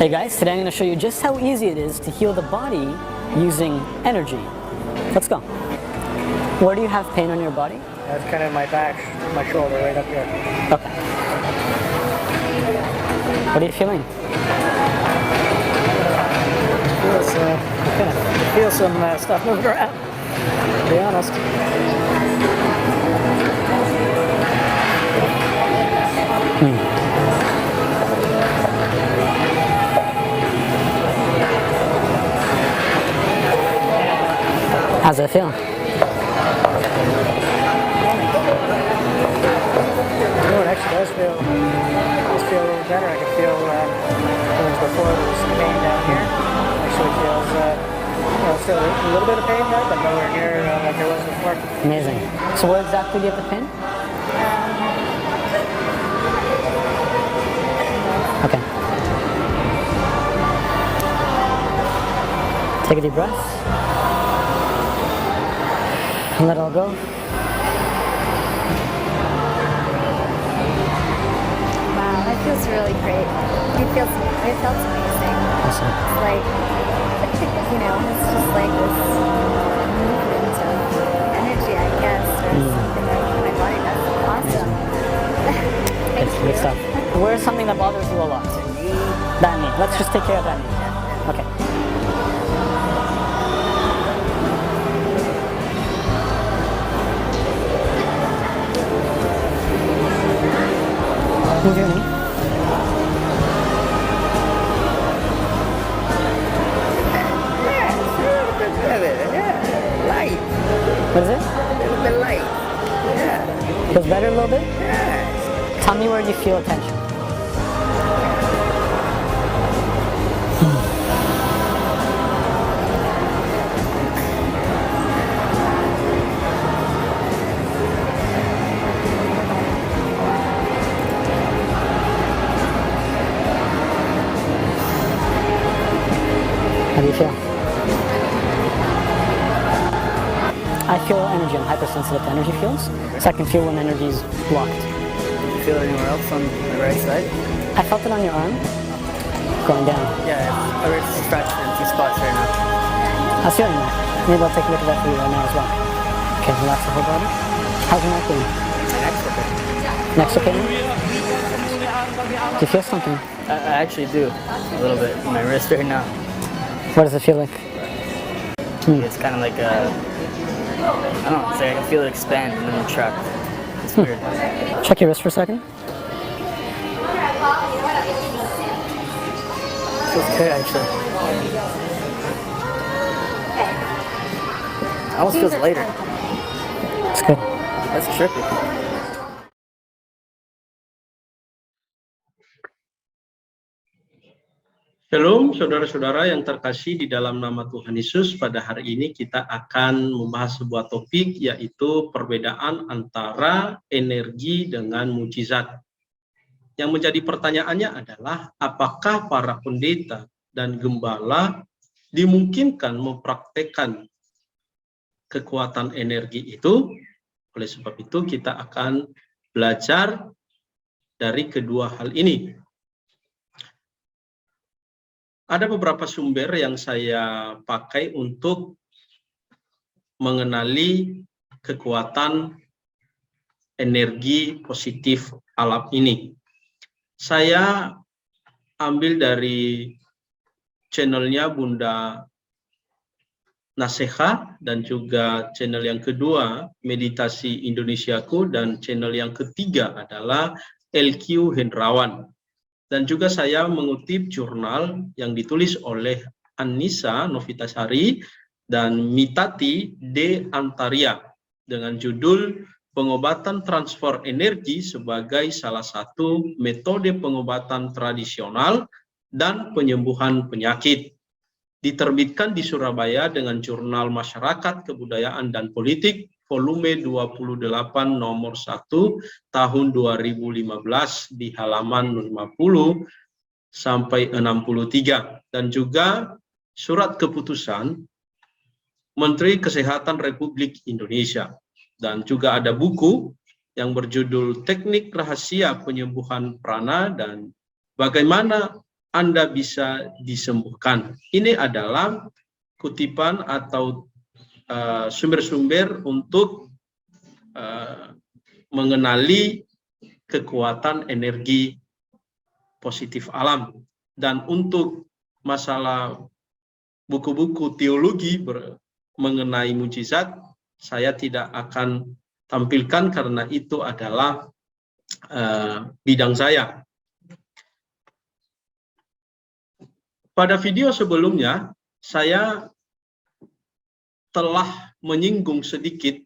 Hey guys, today I'm going to show you just how easy it is to heal the body using energy. Let's go. Where do you have pain on your body? That's kind of my back, my shoulder, right up here. Okay. What are you feeling? Feel some stuff moving around, to be honest. How's it feel? Oh, it actually does feel a little better. I can feel, whereas before there was pain down here. Actually feels, still a little bit of pain there, but nowhere near like there was before. Amazing. So where exactly do you have the pain? Okay. Take a deep breath. And let it all go. Wow, that feels really great. It felt amazing. Awesome. It's like, it's just like this movement of energy, I guess, or something that my body does. Awesome. Thank It's you. good stuff. Where's something that bothers you a lot? That knee. Let's just take care of that knee. Okay. Move your knee. Light. What is it? A little bit light. Yeah. Feels better a little bit? Yeah. Tell me where you feel tension. How do you feel? I feel energy. I'm hypersensitive to energy fields, so I can feel when energy is blocked. You feel it anywhere else on the right side? I felt it on your arm, going down. Yeah, it's scratched in two spots right now. I was feeling that. Maybe I'll take a look at that for you right now as well. Okay, relax the whole body. How's your neck doing? Next okay. Neck's okay now? Do you feel something? I actually do, a little bit. My wrist right now. What does it feel like? It's kind of like a, I don't know, it's like I can feel it expand and then retract. It's weird. Check your wrist for a second. Feels good actually. It almost feels lighter. It's good. That's trippy. Shalom saudara-saudara yang terkasih di dalam nama Tuhan Yesus. Pada hari ini kita akan membahas sebuah topik, yaitu perbedaan antara energi dengan mujizat. Yang menjadi pertanyaannya adalah, apakah para pendeta dan gembala dimungkinkan mempraktekkan kekuatan energi itu? Oleh sebab itu kita akan belajar dari kedua hal ini. Ada beberapa sumber yang saya pakai untuk mengenali kekuatan energi positif alam ini. Saya ambil dari channelnya Bunda Naseha, dan juga channel yang kedua Meditasi Indonesiaku, dan channel yang ketiga adalah LQ Hendrawan. Dan juga saya mengutip jurnal yang ditulis oleh Anissa Novitasari dan Mitati D. Antaria dengan judul Pengobatan Transfer Energi sebagai salah satu metode pengobatan tradisional dan penyembuhan penyakit. Diterbitkan di Surabaya dengan Jurnal Masyarakat, Kebudayaan dan Politik volume 28 nomor 1 tahun 2015 di halaman 50 sampai 63, dan juga surat keputusan Menteri Kesehatan Republik Indonesia, dan juga ada buku yang berjudul Teknik Rahasia Penyembuhan Prana dan Bagaimana Anda bisa disembuhkan. Ini adalah kutipan atau sumber-sumber untuk mengenali kekuatan energi positif alam. Dan untuk masalah buku-buku teologi mengenai mujizat, saya tidak akan tampilkan karena itu adalah bidang saya. Pada video sebelumnya, saya telah menyinggung sedikit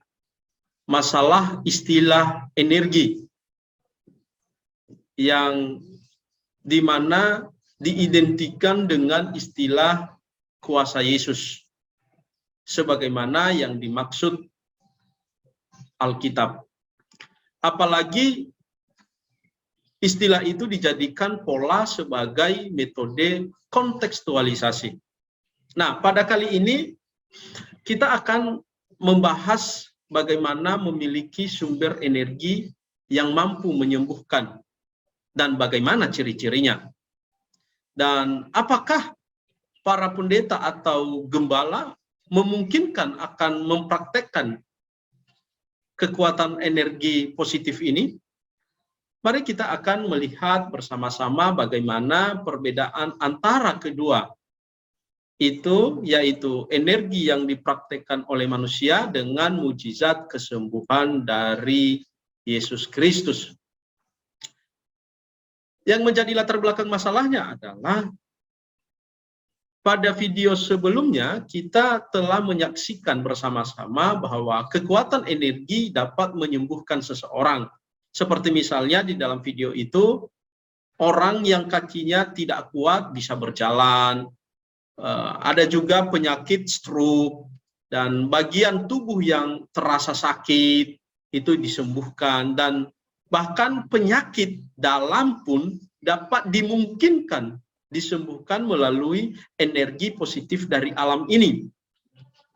masalah istilah energi yang dimana diidentikan dengan istilah kuasa Yesus, sebagaimana yang dimaksud Alkitab. Apalagi istilah itu dijadikan pola sebagai metode kontekstualisasi. Nah, pada kali ini kita akan membahas bagaimana memiliki sumber energi yang mampu menyembuhkan dan bagaimana ciri-cirinya. Dan apakah para pendeta atau gembala memungkinkan akan mempraktekkan kekuatan energi positif ini? Mari kita akan melihat bersama-sama bagaimana perbedaan antara kedua itu, yaitu energi yang dipraktekkan oleh manusia dengan mujizat kesembuhan dari Yesus Kristus. Yang menjadi latar belakang masalahnya adalah pada video sebelumnya kita telah menyaksikan bersama-sama bahwa kekuatan energi dapat menyembuhkan seseorang. Seperti misalnya di dalam video itu, orang yang kakinya tidak kuat bisa berjalan, ada juga penyakit stroke, dan bagian tubuh yang terasa sakit itu disembuhkan, dan bahkan penyakit dalam pun dapat dimungkinkan disembuhkan melalui energi positif dari alam ini.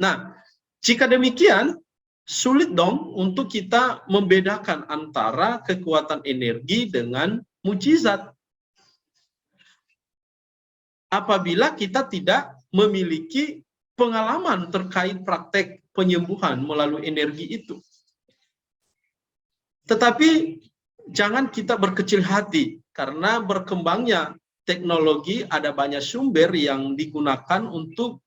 Nah, jika demikian, sulit dong untuk kita membedakan antara kekuatan energi dengan mujizat. Apabila kita tidak memiliki pengalaman terkait praktek penyembuhan melalui energi itu. Tetapi jangan kita berkecil hati, karena berkembangnya teknologi, ada banyak sumber yang digunakan untuk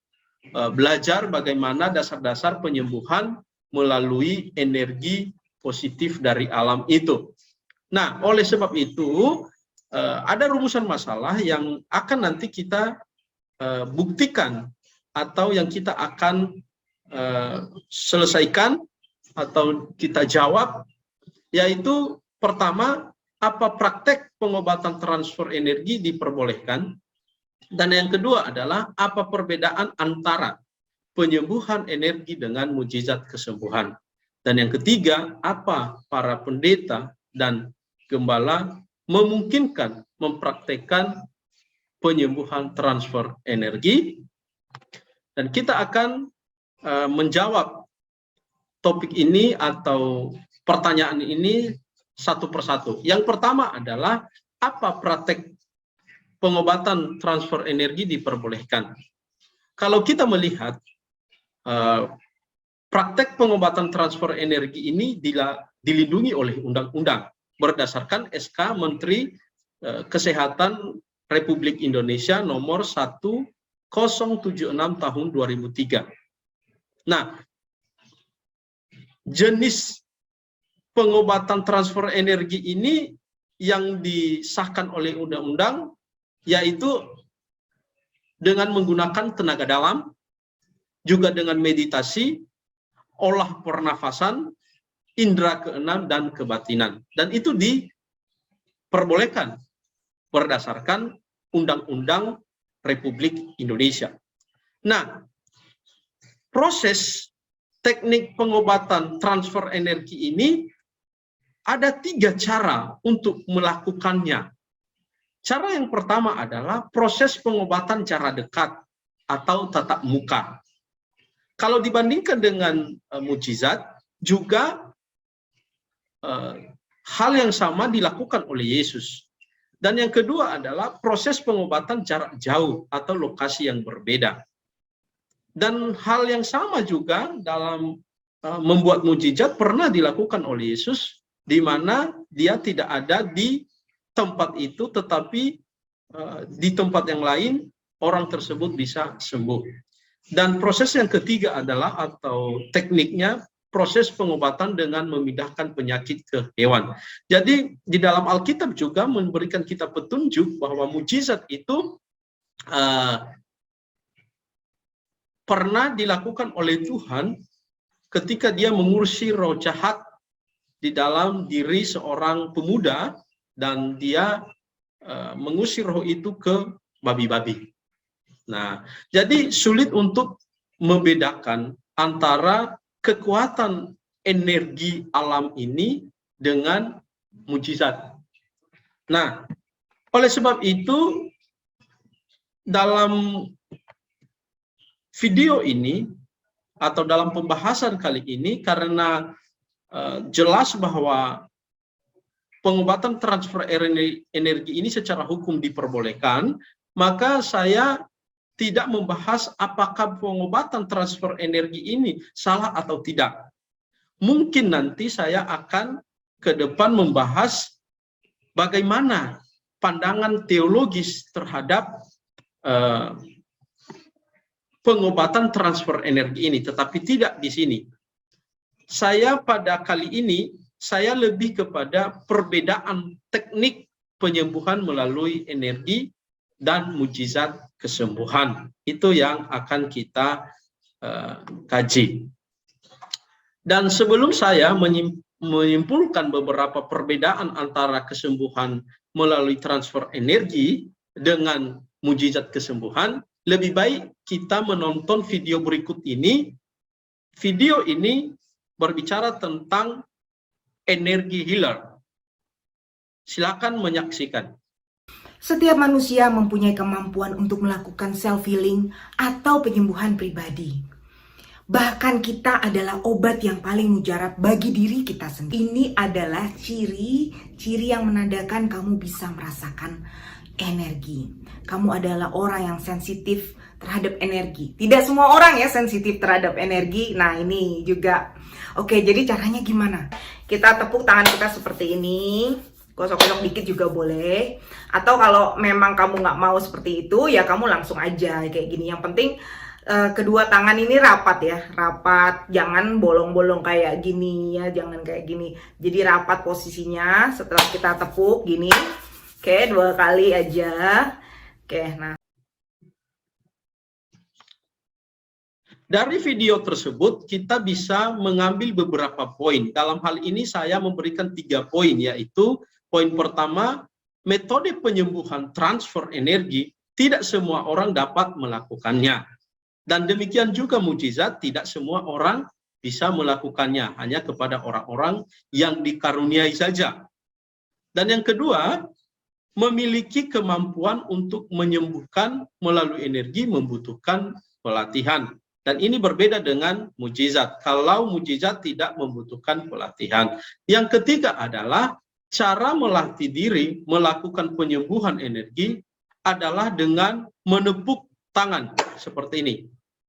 belajar bagaimana dasar-dasar penyembuhan melalui energi positif dari alam itu. Nah, oleh sebab itu, ada rumusan masalah yang akan nanti kita buktikan atau yang kita akan selesaikan atau kita jawab, yaitu pertama, apa praktek pengobatan transfer energi diperbolehkan, dan yang kedua adalah apa perbedaan antara penyembuhan energi dengan mujizat kesembuhan, dan yang ketiga, apa para pendeta dan gembala memungkinkan mempraktekkan penyembuhan transfer energi. Dan kita akan menjawab topik ini atau pertanyaan ini satu persatu. Yang pertama adalah apa praktek pengobatan transfer energi diperbolehkan. Kalau kita melihat praktek pengobatan transfer energi ini dilindungi oleh undang-undang berdasarkan SK Menteri Kesehatan Republik Indonesia nomor 1076 tahun 2003. Nah, jenis pengobatan transfer energi ini yang disahkan oleh undang-undang yaitu dengan menggunakan tenaga dalam, juga dengan meditasi, olah pernafasan, indera keenam, dan kebatinan. Dan itu diperbolehkan berdasarkan Undang-Undang Republik Indonesia. Nah, proses teknik pengobatan transfer energi ini ada 3 cara untuk melakukannya. Cara yang pertama adalah proses pengobatan cara dekat atau tatap muka. Kalau dibandingkan dengan mujizat, juga hal yang sama dilakukan oleh Yesus. Dan yang kedua adalah proses pengobatan jarak jauh atau lokasi yang berbeda. Dan hal yang sama juga dalam membuat mujizat pernah dilakukan oleh Yesus, di mana dia tidak ada di tempat itu, tetapi di tempat yang lain orang tersebut bisa sembuh. Dan proses yang ketiga adalah, atau tekniknya, proses pengobatan dengan memindahkan penyakit ke hewan. Jadi di dalam Alkitab juga memberikan kita petunjuk bahwa mujizat itu pernah dilakukan oleh Tuhan ketika dia mengurusi roh jahat di dalam diri seorang pemuda, dan dia mengusir roh itu ke babi-babi. Nah, jadi sulit untuk membedakan antara kekuatan energi alam ini dengan mujizat. Nah, oleh sebab itu, dalam video ini atau dalam pembahasan kali ini, karena jelas bahwa pengobatan transfer energi ini secara hukum diperbolehkan, maka saya tidak membahas apakah pengobatan transfer energi ini salah atau tidak. Mungkin nanti saya akan ke depan membahas bagaimana pandangan teologis terhadap pengobatan transfer energi ini, tetapi tidak di sini. Saya pada kali ini, saya lebih kepada perbedaan teknik penyembuhan melalui energi dan mujizat kesembuhan. Itu yang akan kita kaji. Dan sebelum saya menyimpulkan beberapa perbedaan antara kesembuhan melalui transfer energi dengan mujizat kesembuhan, lebih baik kita menonton video berikut ini. Video ini berbicara tentang energi healer. Silakan menyaksikan. Setiap manusia mempunyai kemampuan untuk melakukan self-healing atau penyembuhan pribadi. Bahkan kita adalah obat yang paling mujarab bagi diri kita sendiri. Ini adalah ciri-ciri yang menandakan kamu bisa merasakan energi. Kamu adalah orang yang sensitif terhadap energi. Tidak semua orang ya sensitif terhadap energi. Nah ini juga. Oke, jadi caranya gimana? Kita tepuk tangan kita seperti ini. Gosok-gosok dikit juga boleh. Atau kalau memang kamu nggak mau seperti itu, ya kamu langsung aja kayak gini. Yang penting kedua tangan ini rapat ya, rapat, jangan bolong-bolong kayak gini ya, jangan kayak gini. Jadi rapat posisinya setelah kita tepuk gini. Oke, 2 kali aja. Oke, nah. Dari video tersebut kita bisa mengambil beberapa poin. Dalam hal ini saya memberikan 3 poin, yaitu poin pertama, metode penyembuhan transfer energi tidak semua orang dapat melakukannya. Dan demikian juga mujizat, tidak semua orang bisa melakukannya, hanya kepada orang-orang yang dikaruniai saja. Dan yang kedua, memiliki kemampuan untuk menyembuhkan melalui energi membutuhkan pelatihan. Dan ini berbeda dengan mujizat. Kalau mujizat tidak membutuhkan pelatihan. Yang ketiga adalah cara melatih diri melakukan penyembuhan energi adalah dengan menepuk tangan seperti ini.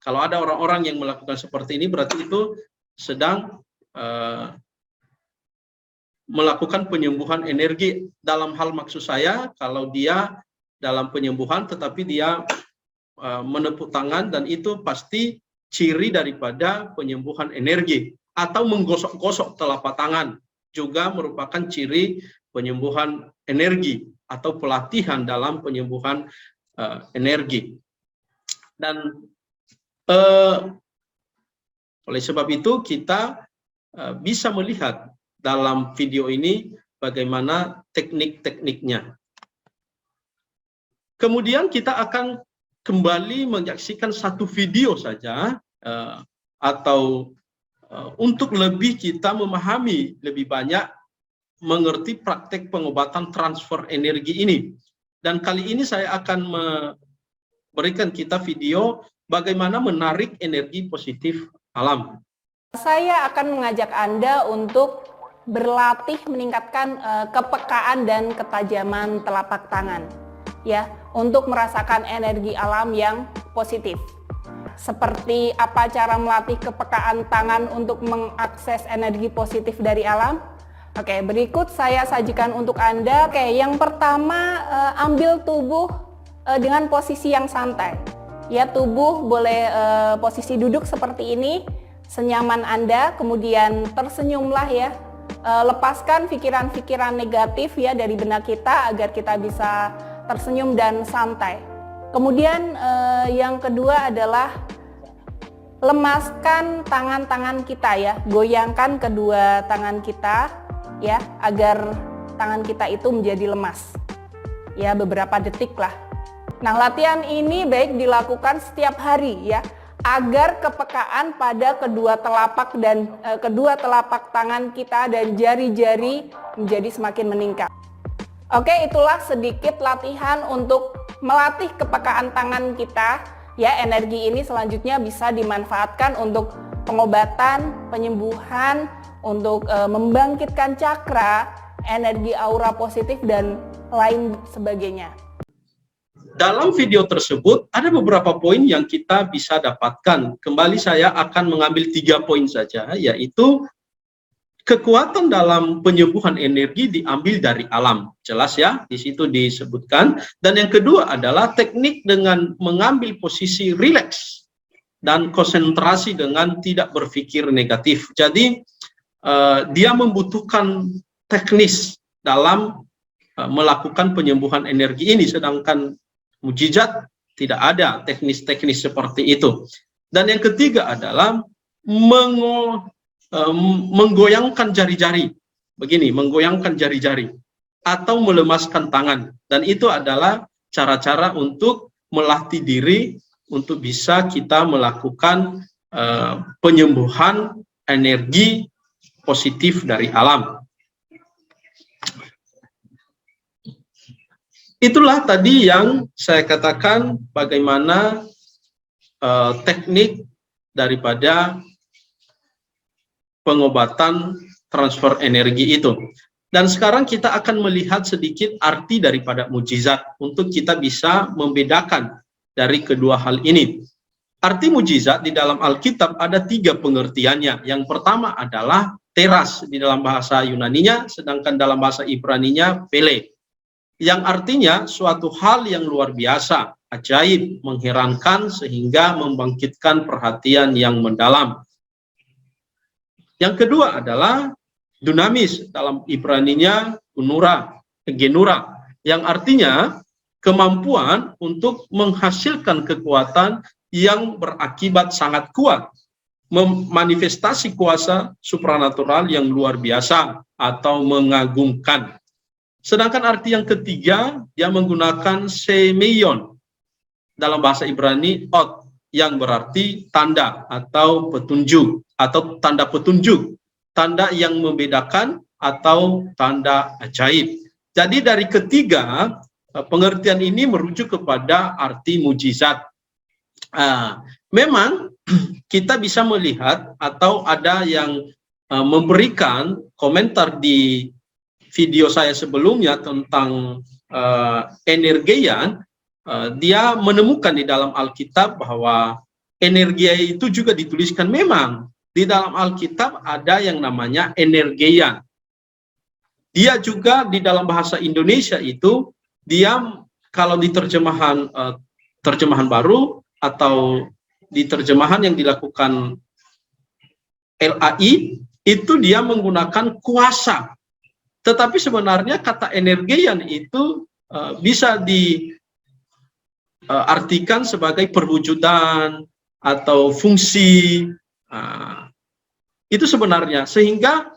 Kalau ada orang-orang yang melakukan seperti ini, berarti itu sedang melakukan penyembuhan energi. Dalam hal maksud saya, kalau dia dalam penyembuhan tetapi dia menepuk tangan, dan itu pasti ciri daripada penyembuhan energi. Atau menggosok-gosok telapak tangan juga merupakan ciri penyembuhan energi atau pelatihan dalam penyembuhan energi. Dan oleh sebab itu kita bisa melihat dalam video ini bagaimana teknik-tekniknya. Kemudian kita akan kembali menyaksikan satu video saja, atau untuk lebih kita memahami lebih banyak, mengerti praktek pengobatan transfer energi ini. Dan kali ini saya akan memberikan kita video bagaimana menarik energi positif alam. Saya akan mengajak Anda untuk berlatih meningkatkan kepekaan dan ketajaman telapak tangan, ya, untuk merasakan energi alam yang positif. Seperti apa cara melatih kepekaan tangan untuk mengakses energi positif dari alam? Oke, berikut saya sajikan untuk Anda. Oke, yang pertama, ambil tubuh dengan posisi yang santai. Ya, tubuh boleh posisi duduk seperti ini, senyaman Anda, kemudian tersenyumlah ya. Lepaskan pikiran-pikiran negatif ya dari benak kita agar kita bisa tersenyum dan santai. Kemudian yang kedua adalah lemaskan tangan-tangan kita ya, goyangkan kedua tangan kita ya agar tangan kita itu menjadi lemas. Ya, beberapa detik lah. Nah, latihan ini baik dilakukan setiap hari ya, agar kepekaan pada kedua telapak dan kedua telapak tangan kita dan jari-jari menjadi semakin meningkat. Oke, itulah sedikit latihan untuk melatih kepekaan tangan kita. Ya, energi ini selanjutnya bisa dimanfaatkan untuk pengobatan, penyembuhan, untuk membangkitkan cakra, energi aura positif dan lain sebagainya. Dalam video tersebut ada beberapa poin yang kita bisa dapatkan. Kembali saya akan mengambil 3 poin saja, yaitu kekuatan dalam penyembuhan energi diambil dari alam. Jelas ya, di situ disebutkan. Dan yang kedua adalah teknik dengan mengambil posisi rileks dan konsentrasi dengan tidak berpikir negatif. Jadi dia membutuhkan teknis dalam melakukan penyembuhan energi ini, sedangkan mujizat tidak ada teknis-teknis seperti itu. Dan yang ketiga adalah menggoyangkan jari-jari, begini, menggoyangkan jari-jari atau melemaskan tangan. Dan itu adalah cara-cara untuk melatih diri untuk bisa kita melakukan penyembuhan energi positif dari alam. Itulah tadi yang saya katakan bagaimana teknik daripada pengobatan transfer energi itu. Dan sekarang kita akan melihat sedikit arti daripada mujizat untuk kita bisa membedakan dari kedua hal ini. Arti mujizat di dalam Alkitab ada 3 pengertiannya. Yang pertama adalah teras di dalam bahasa Yunaninya, sedangkan dalam bahasa Ibraninya pele. Yang artinya suatu hal yang luar biasa, ajaib, mengherankan sehingga membangkitkan perhatian yang mendalam. Yang kedua adalah dunamis, dalam Ibraninya genura, yang artinya kemampuan untuk menghasilkan kekuatan yang berakibat sangat kuat, memanifestasi kuasa supranatural yang luar biasa atau mengagumkan. Sedangkan arti yang ketiga, dia menggunakan semeion dalam bahasa Ibrani, ot, yang berarti tanda atau petunjuk, atau tanda petunjuk, tanda yang membedakan atau tanda ajaib. Jadi dari ketiga pengertian ini merujuk kepada arti mujizat. Memang kita bisa melihat atau ada yang memberikan komentar di video saya sebelumnya tentang energeian. Dia menemukan di dalam Alkitab bahwa energia itu juga dituliskan. Memang di dalam Alkitab ada yang namanya energeian. Dia juga di dalam bahasa Indonesia itu, dia kalau di terjemahan baru atau di terjemahan yang dilakukan LAI, itu dia menggunakan kuasa. Tetapi sebenarnya kata energeian itu bisa diartikan sebagai perwujudan atau fungsi. Itu sebenarnya, sehingga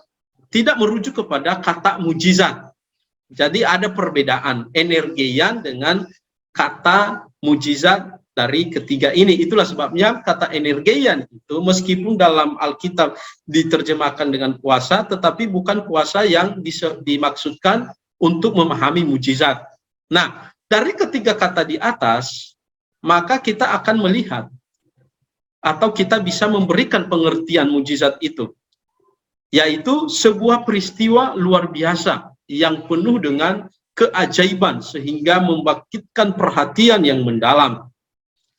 tidak merujuk kepada kata mujizat. Jadi ada perbedaan energeian dengan kata mujizat dari ketiga ini. Itulah sebabnya kata energeian itu meskipun dalam Alkitab diterjemahkan dengan kuasa, tetapi bukan kuasa yang dimaksudkan untuk memahami mujizat. Nah, dari ketiga kata di atas, maka kita akan melihat atau kita bisa memberikan pengertian mujizat itu. yaitu sebuah peristiwa luar biasa yang penuh dengan keajaiban sehingga membangkitkan perhatian yang mendalam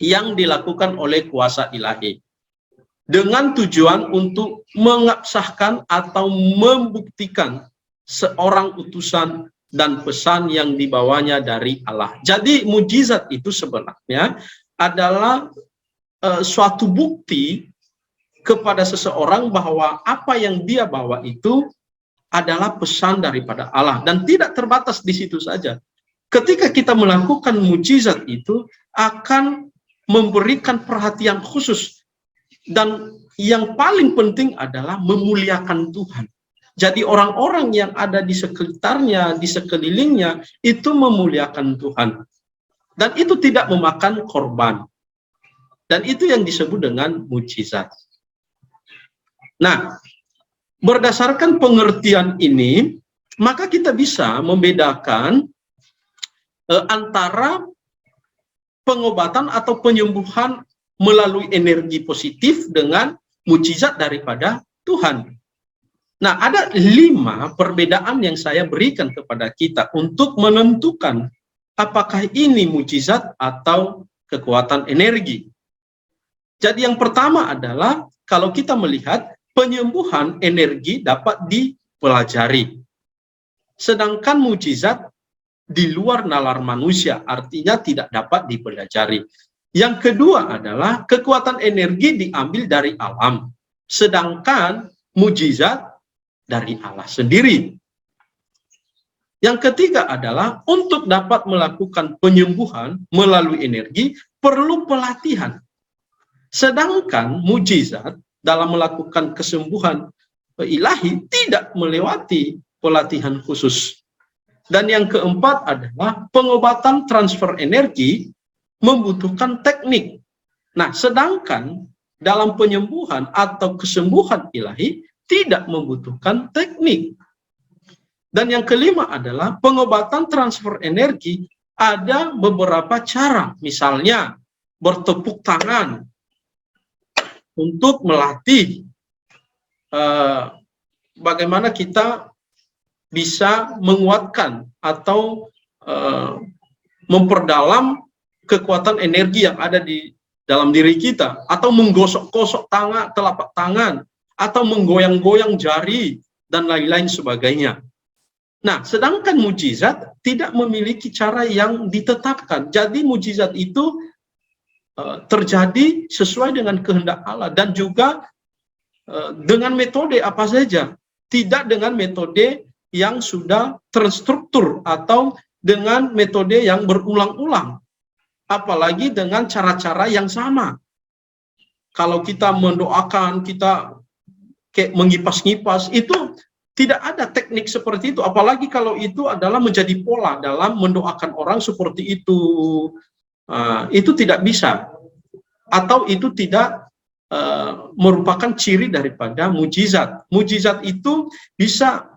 yang dilakukan oleh kuasa ilahi dengan tujuan untuk mengabsahkan atau membuktikan seorang utusan dan pesan yang dibawanya dari Allah. Jadi mujizat itu sebenarnya adalah suatu bukti kepada seseorang bahwa apa yang dia bawa itu adalah pesan daripada Allah dan tidak terbatas di situ saja. Ketika kita melakukan mujizat itu akan memberikan perhatian khusus dan yang paling penting adalah memuliakan Tuhan. Jadi orang-orang yang ada di sekitarnya, di sekelilingnya itu memuliakan Tuhan. Dan itu tidak memakan korban. Dan itu yang disebut dengan mujizat. Nah, berdasarkan pengertian ini, maka kita bisa membedakan antara pengobatan atau penyembuhan melalui energi positif dengan mujizat daripada Tuhan. Nah, ada 5 perbedaan yang saya berikan kepada kita untuk menentukan apakah ini mujizat atau kekuatan energi. Jadi yang pertama adalah kalau kita melihat penyembuhan energi dapat dipelajari. Sedangkan mujizat di luar nalar manusia, artinya tidak dapat dipelajari. Yang kedua adalah kekuatan energi diambil dari alam. Sedangkan mujizat dari Allah sendiri. Yang ketiga adalah untuk dapat melakukan penyembuhan melalui energi perlu pelatihan. Sedangkan mujizat dalam melakukan kesembuhan ilahi tidak melewati pelatihan khusus. Dan yang keempat adalah pengobatan transfer energi membutuhkan teknik. Nah, sedangkan dalam penyembuhan atau kesembuhan ilahi tidak membutuhkan teknik. Dan yang kelima adalah pengobatan transfer energi ada beberapa cara. Misalnya bertepuk tangan untuk melatih bagaimana kita bisa menguatkan atau memperdalam kekuatan energi yang ada di dalam diri kita, atau menggosok-gosok tangan, telapak tangan, atau menggoyang-goyang jari, dan lain-lain sebagainya. Nah, sedangkan mujizat tidak memiliki cara yang ditetapkan. Jadi mujizat itu terjadi sesuai dengan kehendak Allah, dan juga dengan metode apa saja. Tidak dengan metode yang sudah terstruktur, atau dengan metode yang berulang-ulang. Apalagi dengan cara-cara yang sama. Kalau kita mendoakan, kita kayak mengipas-ngipas, itu tidak ada teknik seperti itu. Apalagi kalau itu adalah menjadi pola dalam mendoakan orang seperti itu. Itu tidak bisa. Atau itu tidak merupakan ciri daripada mujizat. Mujizat itu bisa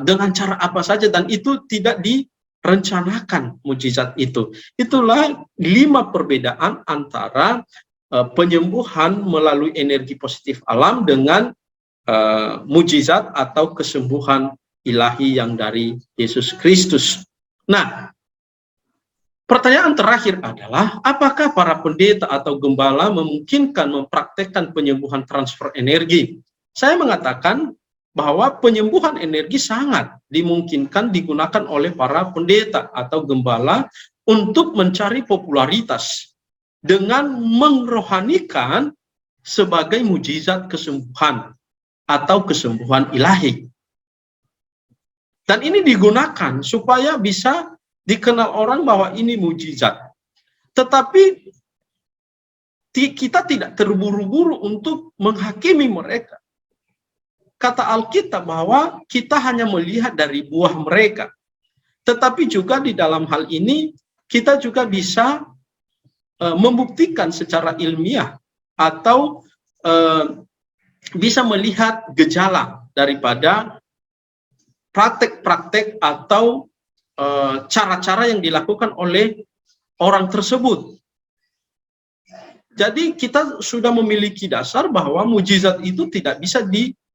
dengan cara apa saja, dan itu tidak direncanakan mujizat itu. Itulah 5 perbedaan antara penyembuhan melalui energi positif alam dengan mujizat atau kesembuhan ilahi yang dari Yesus Kristus. Nah, pertanyaan terakhir adalah, apakah para pendeta atau gembala memungkinkan mempraktekkan penyembuhan transfer energi? Saya mengatakan bahwa penyembuhan energi sangat dimungkinkan digunakan oleh para pendeta atau gembala untuk mencari popularitas dengan mengrohanikan sebagai mujizat kesembuhan atau kesembuhan ilahi. Dan ini digunakan supaya bisa dikenal orang bahwa ini mujizat. Tetapi kita tidak terburu-buru untuk menghakimi mereka. Kata Alkitab bahwa kita hanya melihat dari buah mereka. Tetapi juga di dalam hal ini kita juga bisa membuktikan secara ilmiah atau bisa melihat gejala daripada praktek-praktek atau cara-cara yang dilakukan oleh orang tersebut. Jadi kita sudah memiliki dasar bahwa mujizat itu tidak bisa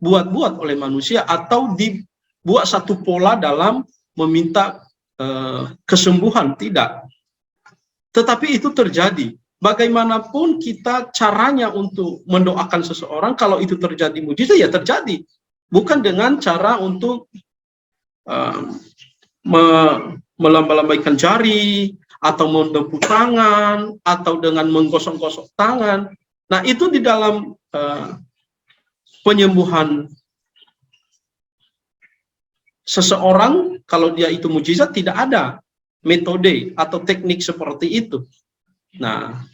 dibuat-buat oleh manusia atau dibuat satu pola dalam meminta kesembuhan, tidak. Tetapi itu terjadi. Bagaimanapun kita caranya untuk mendoakan seseorang, kalau itu terjadi mujizat, ya terjadi. Bukan dengan cara untuk melambaikan jari, atau menepuk tangan, atau dengan menggosok-gosok tangan. Nah, itu di dalam penyembuhan seseorang, kalau dia itu mujizat, tidak ada metode atau teknik seperti itu. Nah,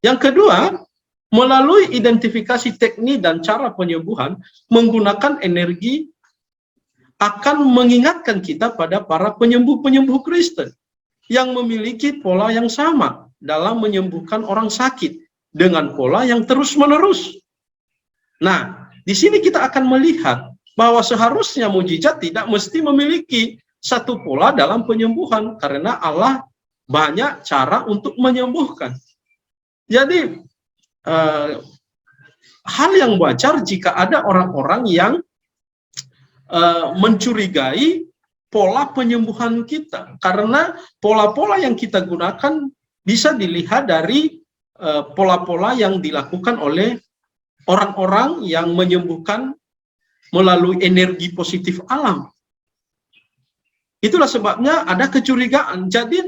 yang kedua, melalui identifikasi teknik dan cara penyembuhan, menggunakan energi akan mengingatkan kita pada para penyembuh-penyembuh Kristen yang memiliki pola yang sama dalam menyembuhkan orang sakit dengan pola yang terus-menerus. Nah, di sini kita akan melihat bahwa seharusnya mujizat tidak mesti memiliki satu pola dalam penyembuhan, karena Allah banyak cara untuk menyembuhkan. Jadi, hal yang wajar jika ada orang-orang yang mencurigai pola penyembuhan kita, karena pola-pola yang kita gunakan bisa dilihat dari pola-pola yang dilakukan oleh orang-orang yang menyembuhkan melalui energi positif alam. Itulah sebabnya ada kecurigaan. Jadi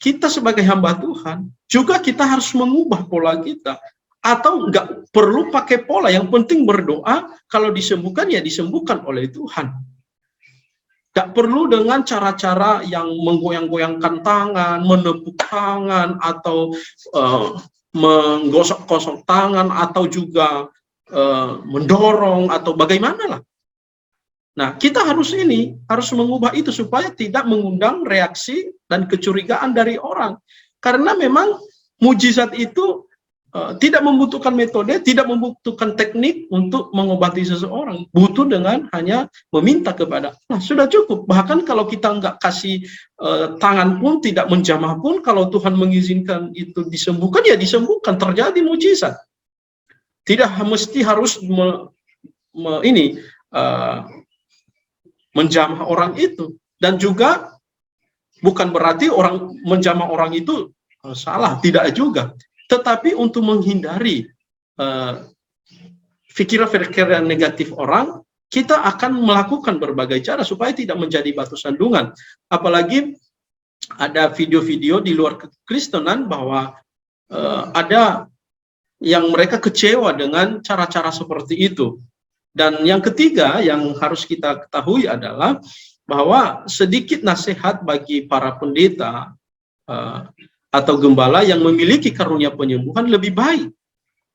kita sebagai hamba Tuhan juga kita harus mengubah pola kita, atau nggak perlu pakai pola, yang penting berdoa. Kalau disembuhkan ya disembuhkan oleh Tuhan. Nggak perlu dengan cara-cara yang menggoyang-goyangkan tangan, menepuk tangan, atau menggosok-gosok tangan, atau juga mendorong, atau bagaimana lah. Nah, kita harus mengubah itu supaya tidak mengundang reaksi dan kecurigaan dari orang. Karena memang mujizat itu tidak membutuhkan metode, tidak membutuhkan teknik untuk mengobati seseorang. Butuh dengan hanya meminta kepada Allah, sudah cukup. Bahkan kalau kita nggak kasih tangan pun, tidak menjamah pun, kalau Tuhan mengizinkan itu disembuhkan, ya disembuhkan, terjadi mujizat. Tidak mesti harus menjamah orang itu. Dan juga bukan berarti orang menjamah orang itu salah, tidak juga. Tetapi untuk menghindari pikiran-pikiran negatif orang, kita akan melakukan berbagai cara supaya tidak menjadi batu sandungan. Apalagi ada video-video di luar kekristenan bahwa ada yang mereka kecewa dengan cara-cara seperti itu. Dan yang ketiga yang harus kita ketahui adalah bahwa sedikit nasihat bagi para pendeta atau gembala yang memiliki karunia penyembuhan, lebih baik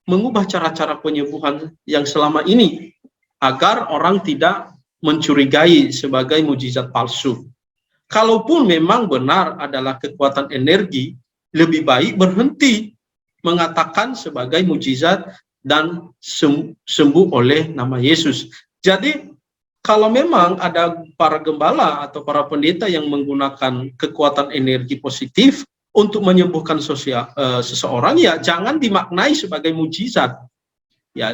mengubah cara-cara penyembuhan yang selama ini agar orang tidak mencurigai sebagai mujizat palsu. Kalaupun memang benar adalah kekuatan energi, lebih baik berhenti mengatakan sebagai mujizat dan sembuh oleh nama Yesus. Jadi kalau memang ada para gembala atau para pendeta yang menggunakan kekuatan energi positif untuk menyembuhkan seseorang, ya jangan dimaknai sebagai mujizat. Ya,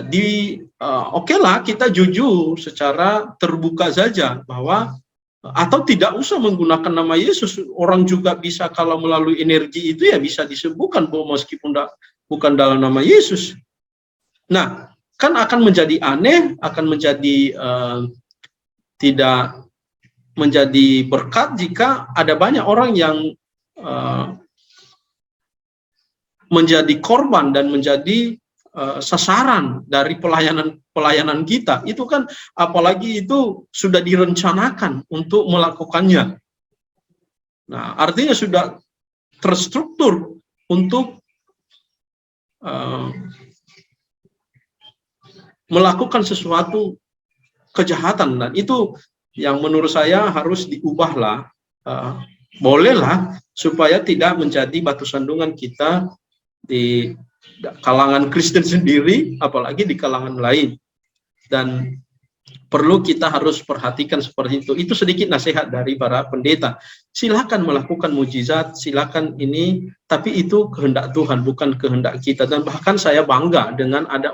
okelah kita jujur secara terbuka saja bahwa atau tidak usah menggunakan nama Yesus, orang juga bisa kalau melalui energi itu ya bisa disembuhkan meskipun bukan dalam nama Yesus. Nah, kan akan menjadi aneh, akan menjadi tidak menjadi berkat jika ada banyak orang yang menjadi korban dan menjadi sasaran dari pelayanan kita. Itu kan apalagi itu sudah direncanakan untuk melakukannya. Nah, artinya sudah terstruktur untuk melakukan sesuatu kejahatan, dan itu yang menurut saya harus diubahlah, bolehlah, supaya tidak menjadi batu sandungan kita di kalangan Kristen sendiri, apalagi di kalangan lain. Dan perlu kita harus perhatikan seperti itu. Itu sedikit nasihat dari para pendeta. silakan melakukan mujizat, silakan ini, tapi itu kehendak Tuhan, bukan kehendak kita. Dan bahkan saya bangga dengan ada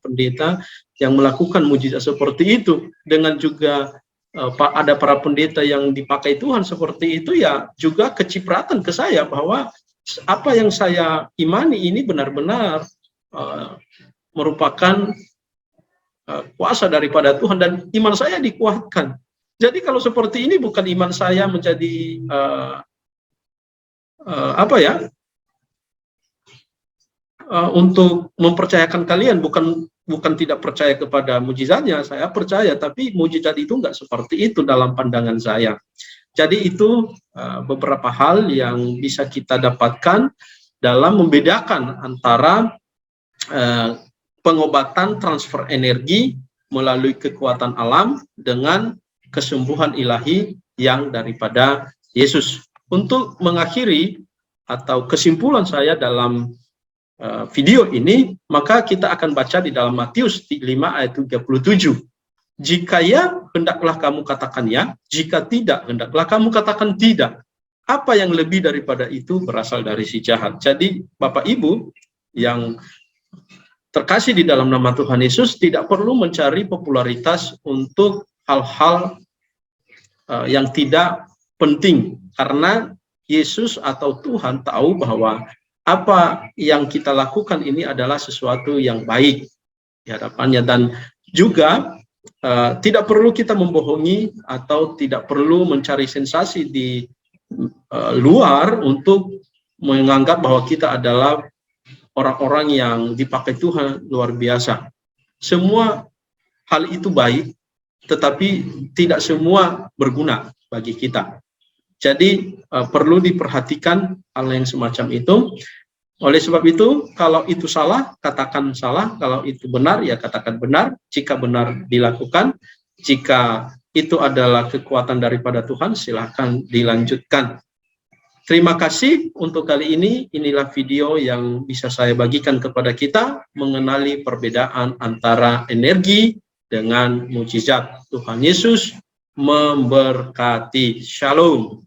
pendeta yang melakukan mujizat seperti itu, dengan juga ada para pendeta yang dipakai Tuhan seperti itu, ya juga kecipratan ke saya bahwa apa yang saya imani ini benar-benar merupakan kuasa daripada Tuhan, dan iman saya dikuatkan. Jadi kalau seperti ini bukan iman saya menjadi untuk mempercayakan kalian, bukan tidak percaya kepada mujizatnya, saya percaya, tapi mujizat itu enggak seperti itu dalam pandangan saya. Jadi itu beberapa hal yang bisa kita dapatkan dalam membedakan antara pengobatan transfer energi melalui kekuatan alam dengan kesembuhan ilahi yang daripada Yesus. Untuk mengakhiri atau kesimpulan saya dalam video ini, maka kita akan baca di dalam Matius 5 ayat 37. Jika ya, hendaklah kamu katakan ya, jika tidak, hendaklah kamu katakan tidak. Apa yang lebih daripada itu berasal dari si jahat. Jadi Bapak Ibu yang terkasih di dalam nama Tuhan Yesus, tidak perlu mencari popularitas untuk hal-hal yang tidak penting, karena Yesus atau Tuhan tahu bahwa apa yang kita lakukan ini adalah sesuatu yang baik di hadapannya, dan juga tidak perlu kita membohongi atau tidak perlu mencari sensasi di luar untuk menganggap bahwa kita adalah orang-orang yang dipakai Tuhan luar biasa. Semua hal itu baik, tetapi tidak semua berguna bagi kita. Jadi perlu diperhatikan hal yang semacam itu. Oleh sebab itu, kalau itu salah, katakan salah. Kalau itu benar, ya katakan benar. Jika benar, dilakukan. Jika itu adalah kekuatan daripada Tuhan, silahkan dilanjutkan. Terima kasih untuk kali ini. Inilah video yang bisa saya bagikan kepada kita mengenali perbedaan antara energi dengan mujizat. Tuhan Yesus memberkati. Shalom.